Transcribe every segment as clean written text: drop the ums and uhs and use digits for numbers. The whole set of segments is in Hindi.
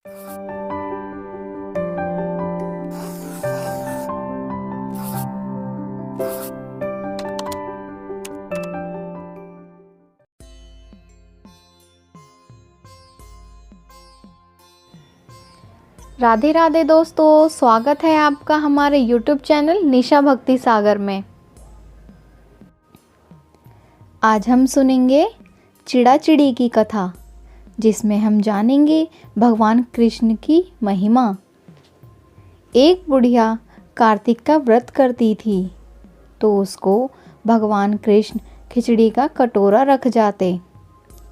राधे राधे दोस्तों, स्वागत है आपका हमारे YouTube चैनल निशा भक्ति सागर में। आज हम सुनेंगे चिड़ा चिड़ी की कथा, जिसमें हम जानेंगे भगवान कृष्ण की महिमा। एक बुढ़िया कार्तिक का व्रत करती थी, तो उसको भगवान कृष्ण खिचड़ी का कटोरा रख जाते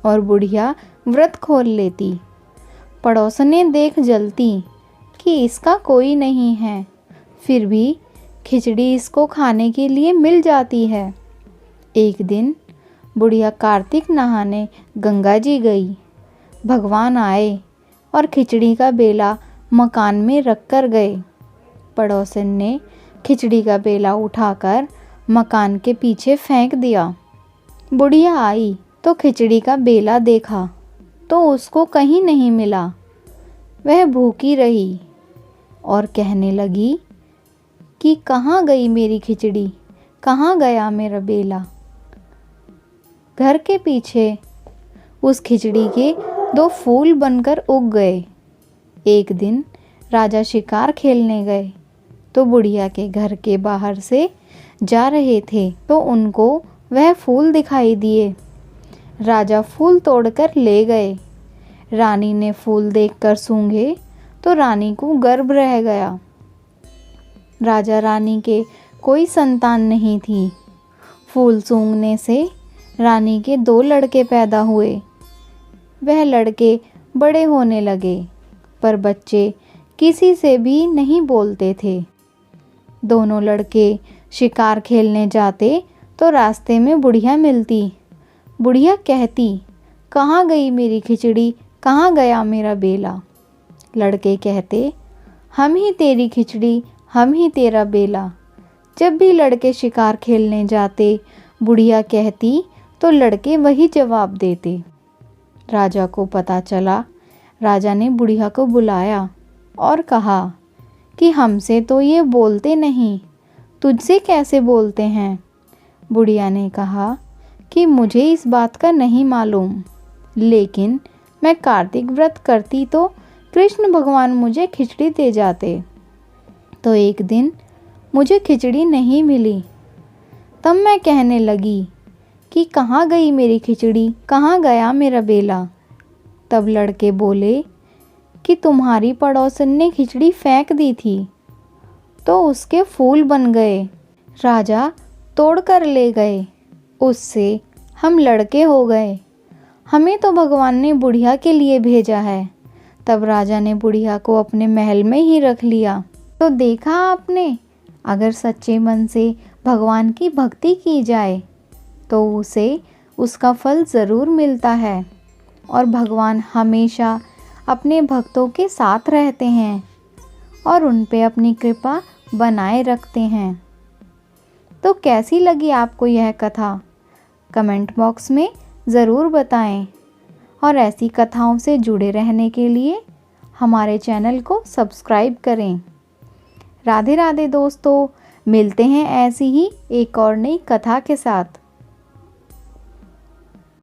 और बुढ़िया व्रत खोल लेती। पड़ोसनें देख जलती कि इसका कोई नहीं है, फिर भी खिचड़ी इसको खाने के लिए मिल जाती है। एक दिन बुढ़िया कार्तिक नहाने गंगा जी गई। भगवान आए और खिचड़ी का बेला मकान में रख कर गए। पड़ोसन ने खिचड़ी का बेला उठाकर मकान के पीछे फेंक दिया। बुढ़िया आई तो खिचड़ी का बेला देखा तो उसको कहीं नहीं मिला। वह भूखी रही और कहने लगी कि कहाँ गई मेरी खिचड़ी, कहाँ गया मेरा बेला। घर के पीछे उस खिचड़ी के 2 फूल बनकर उग गए। एक दिन राजा शिकार खेलने गए तो बुढ़िया के घर के बाहर से जा रहे थे तो उनको वह फूल दिखाई दिए। राजा फूल तोड़कर ले गए। रानी ने फूल देखकर सूंघे तो रानी को गर्भ रह गया। राजा रानी के कोई संतान नहीं थी। फूल सूंघने से रानी के 2 लड़के पैदा हुए। वह लड़के बड़े होने लगे, पर बच्चे किसी से भी नहीं बोलते थे। दोनों लड़के शिकार खेलने जाते तो रास्ते में बुढ़िया मिलती। बुढ़िया कहती, कहाँ गई मेरी खिचड़ी, कहाँ गया मेरा बेला। लड़के कहते, हम ही तेरी खिचड़ी, हम ही तेरा बेला। जब भी लड़के शिकार खेलने जाते, बुढ़िया कहती तो लड़के वही जवाब देते। राजा को पता चला। राजा ने बुढ़िया को बुलाया और कहा कि हमसे तो ये बोलते नहीं, तुझसे कैसे बोलते हैं। बुढ़िया ने कहा कि मुझे इस बात का नहीं मालूम, लेकिन मैं कार्तिक व्रत करती तो कृष्ण भगवान मुझे खिचड़ी दे जाते। तो एक दिन मुझे खिचड़ी नहीं मिली। तब मैं कहने लगी कि कहाँ गई मेरी खिचड़ी, कहाँ गया मेरा बेला। तब लड़के बोले कि तुम्हारी पड़ोसन ने खिचड़ी फेंक दी थी तो उसके फूल बन गए, राजा तोड़ कर ले गए, उससे हम लड़के हो गए। हमें तो भगवान ने बुढ़िया के लिए भेजा है। तब राजा ने बुढ़िया को अपने महल में ही रख लिया। तो देखा आपने, अगर सच्चे मन से भगवान की भक्ति की जाए तो उसे उसका फल ज़रूर मिलता है और भगवान हमेशा अपने भक्तों के साथ रहते हैं और उन पे अपनी कृपा बनाए रखते हैं। तो कैसी लगी आपको यह कथा, कमेंट बॉक्स में ज़रूर बताएं और ऐसी कथाओं से जुड़े रहने के लिए हमारे चैनल को सब्सक्राइब करें। राधे राधे दोस्तों, मिलते हैं ऐसी ही एक और नई कथा के साथ।